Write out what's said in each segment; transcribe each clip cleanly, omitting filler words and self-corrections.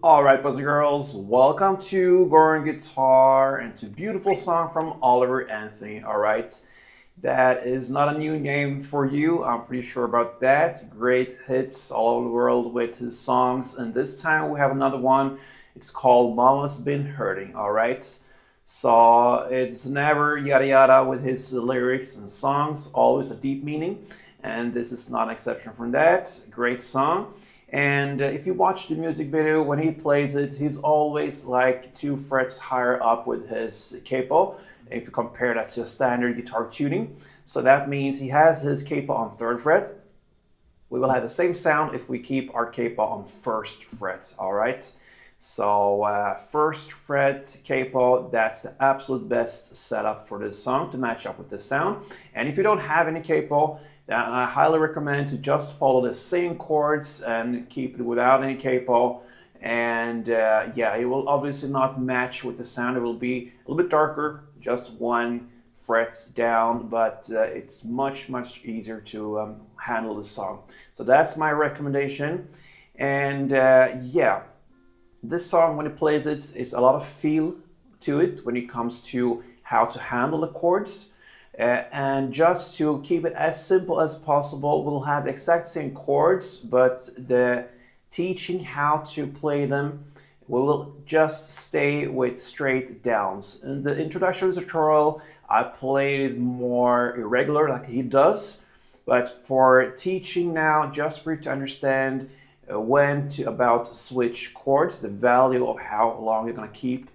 All right, boys and girls, welcome to Goran Guitar and to beautiful song from Oliver Anthony. All right, that is not a new name for you. I'm pretty sure about that. Great hits all over the world with his songs, and this time we have another one. It's called Mama's Been Hurting. All right, so it's never yada yada with his lyrics and songs, always a deep meaning, and this is not an exception from that. Great song. And if you watch the music video, when he plays it, he's always like 2 frets higher up with his capo. If you compare that to a standard guitar tuning. So that means he has his capo on 3rd fret. We will have the same sound if we keep our capo on 1st fret, all right? So 1st fret capo, that's the absolute best setup for this song to match up with this sound. And if you don't have any capo, then I highly recommend to just follow the same chords and keep it without any capo. And yeah, it will obviously not match with the sound. It will be a little bit darker, just 1 fret down, but it's much easier to handle the song. So that's my recommendation. And yeah, this song, when it plays it, is a lot of feel to it when it comes to how to handle the chords. And just to keep it as simple as possible, we'll have the exact same chords, but the teaching how to play them, we will just stay with straight downs. In the introduction tutorial, I played it more irregular like he does, but for teaching now, just for you to understand when to about switch chords, the value of how long you're going to keep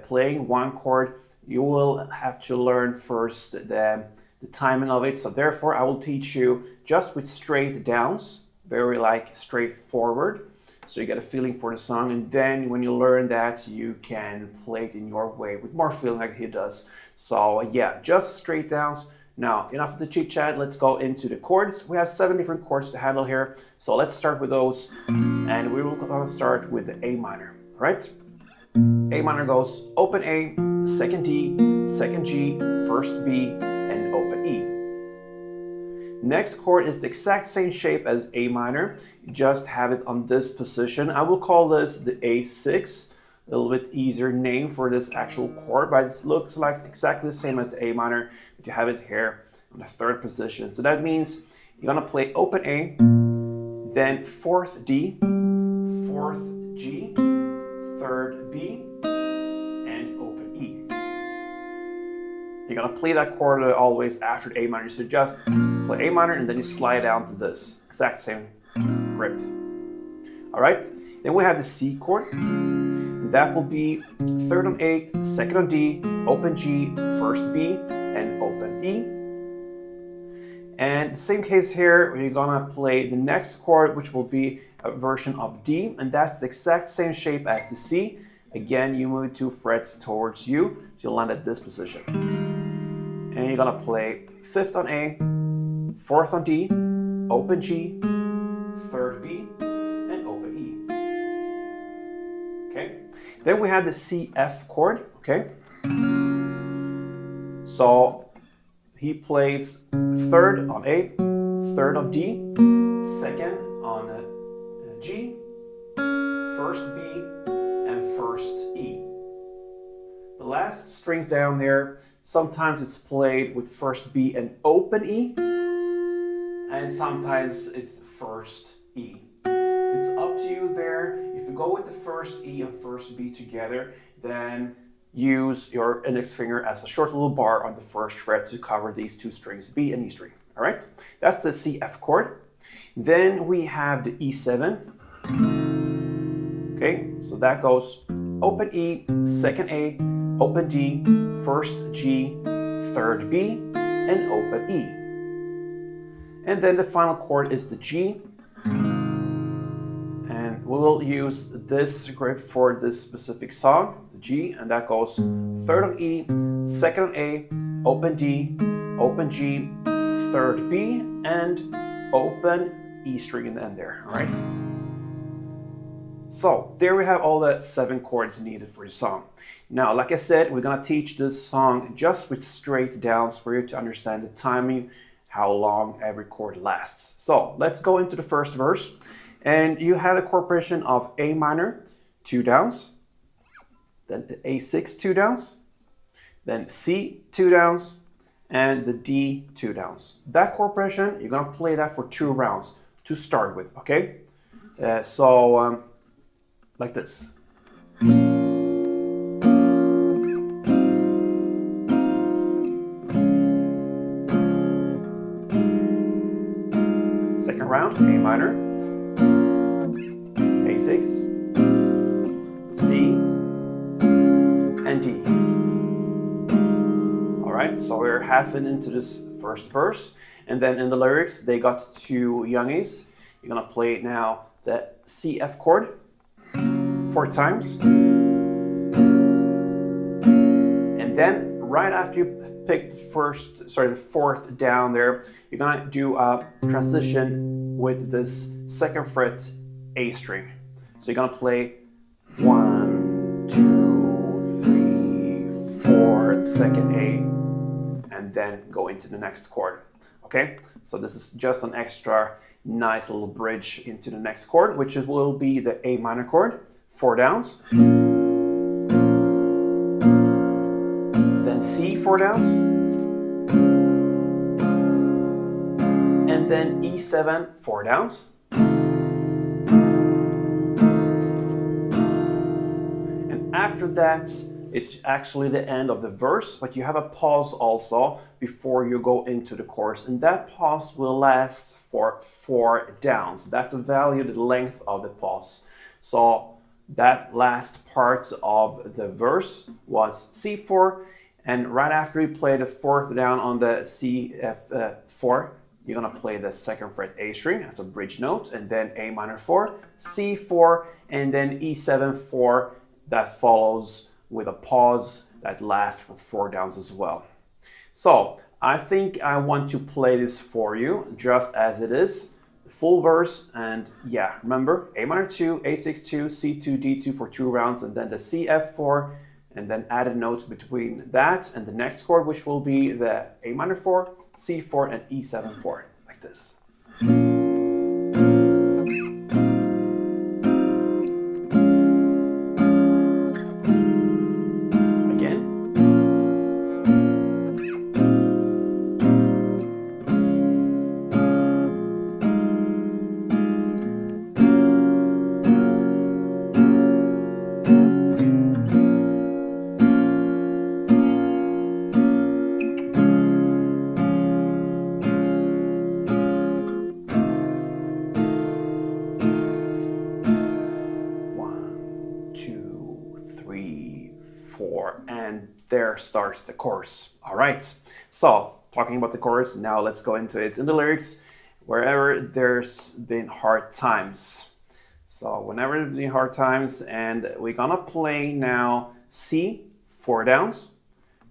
playing one chord, you will have to learn first the timing of it. So therefore, I will teach you just with straight downs, very like straightforward. So you get a feeling for the song, and then when you learn that, you can play it in your way with more feeling like he does. So yeah, just straight downs. Now, enough of the chit chat, let's go into the chords. We have 7 different chords to handle here. So let's start with those, and we will start with the A minor, all right? A minor goes open A, 2nd D, 2nd G, 1st B, and open E. Next chord is the exact same shape as A minor, you just have it on this position. I will call this the A6, a little bit easier name for this actual chord, but it looks like exactly the same as the A minor, but you have it here on the 3rd position. So that means you're gonna play open A, then 4th D, 4th G, 3rd B, and open E. You're gonna play that chord always after the A minor, so just play A minor and then you slide down to this exact same grip. All right, then we have the C chord. That will be 3rd on A, 2nd on D, open G, 1st B, and open E. And the same case here, you're gonna play the next chord, which will be a version of D, and that's the exact same shape as the C. Again, you move 2 frets towards you, so you'll land at this position. And you're gonna play 5th on A, 4th on D, open G, 3rd B, and open E. Okay. Then we have the CF chord. Okay. So he plays 3rd on A, 3rd on D, 2nd on G, 1st B, and 1st E. The last strings down there, sometimes it's played with 1st B and open E, and sometimes it's 1st E. It's up to you there. If you go with the 1st E and 1st B together, then use your index finger as a short little bar on the 1st fret to cover these 2 strings, B and E string. All right, that's the CF chord. Then we have the E7. Okay, so that goes open E, 2nd A, open D, 1st G, 3rd B, and open E. And then the final chord is the G. And we will use this grip for this specific song, the G, and that goes 3rd on E, 2nd on A, open D, open G, 3rd B, and open E string in the end there, all right? So there we have all the 7 chords needed for the song. Now, like I said, we're gonna teach this song just with straight downs for you to understand the timing, how long every chord lasts. So let's go into the first verse. And you have a chord progression of A minor, 2 downs, then the A6 2 downs, then C 2 downs, and the D 2 downs. That chord progression, you're gonna play that for 2 rounds to start with, okay? Like this. Second round, A minor, A6, C, and D. All right, so we're halfing into this first verse, and then in the lyrics, they got 2 youngies. You're gonna play now the C F chord 4 times, and then right after you pick the fourth down there, you're gonna do a transition with this second fret A string. So you're gonna play 1, 2, 3, 4, second A, and then go into the next chord. Okay, so this is just an extra nice little bridge into the next chord, which will be the A minor chord, 4 downs. Then C 4 downs, and then E7 4 downs, and after that it's actually the end of the verse, but you have a pause also before you go into the chorus, and that pause will last for 4 downs. That's a value, the length of the pause. So that last part of the verse was C4, and right after you play the 4th down on the CF4, you're gonna play the 2nd fret A string as a bridge note, and then A minor 4, C4, and then E7 4 that follows with a pause that lasts for 4 downs as well. So I think I want to play this for you just as it is, the full verse, and yeah, remember A minor 2, A6 2, C2, D2 for 2 rounds, and then the CF4, and then add a note between that and the next chord, which will be the A minor 4, C4, and E7 4, like this. Again. And there starts the chorus. All right, so talking about the chorus, now let's go into it in the lyrics. Wherever there's been hard times. So whenever there's been hard times, and we're gonna play now C 4 downs,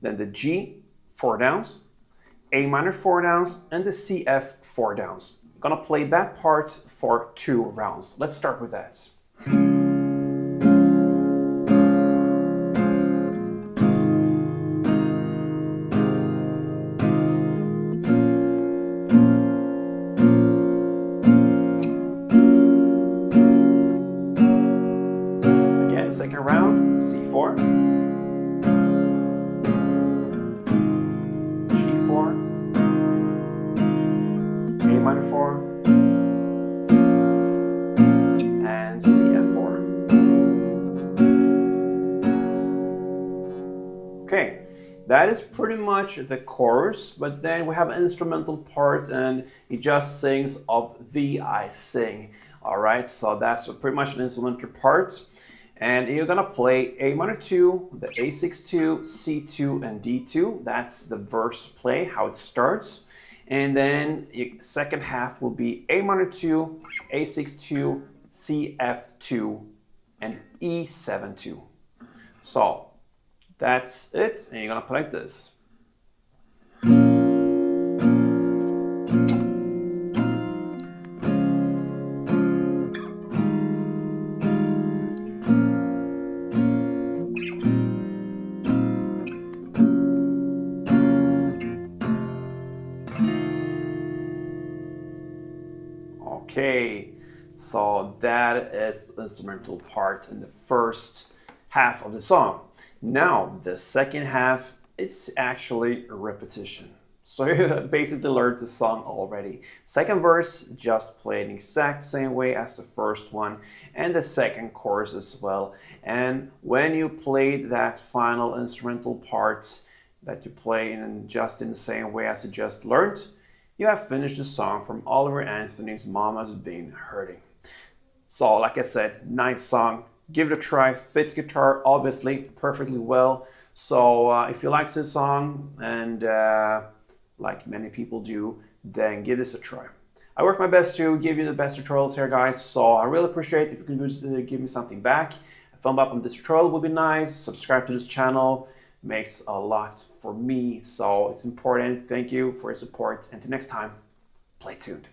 then the G 4 downs, A minor 4 downs, and the CF 4 downs. I'm gonna play that part for 2 rounds. Let's start with that. Second round, C4, G4, A minor 4, and CF4. Okay, that is pretty much the chorus, but then we have an instrumental part, and he just sings of thee I sing. All right, so that's pretty much an instrumental part. And you're gonna play A minor 2, the A6 2, C2, and D2. That's the verse play, how it starts. And then the second half will be A minor 2, A6 2, CF2, and E7 2. So that's it, and you're gonna play like this. Okay, So that is the instrumental part in the first half of the song. Now, the second half, it's actually a repetition. So you basically learned the song already. Second verse, just play the exact same way as the first one, and the second chorus as well. And when you play that final instrumental part that you play in just in the same way as you just learned, you have finished the song from Oliver Anthony's Momma's Been Hurting. So like I said, nice song. Give it a try. Fits guitar obviously perfectly well. So if you like this song and like many people do, then give this a try. I work my best to give you the best tutorials here, guys. So I really appreciate if you can give me something back. A thumb up on this tutorial would be nice. Subscribe to this channel. Makes a lot for me. So it's important. Thank you for your support. Until next time, play tuned.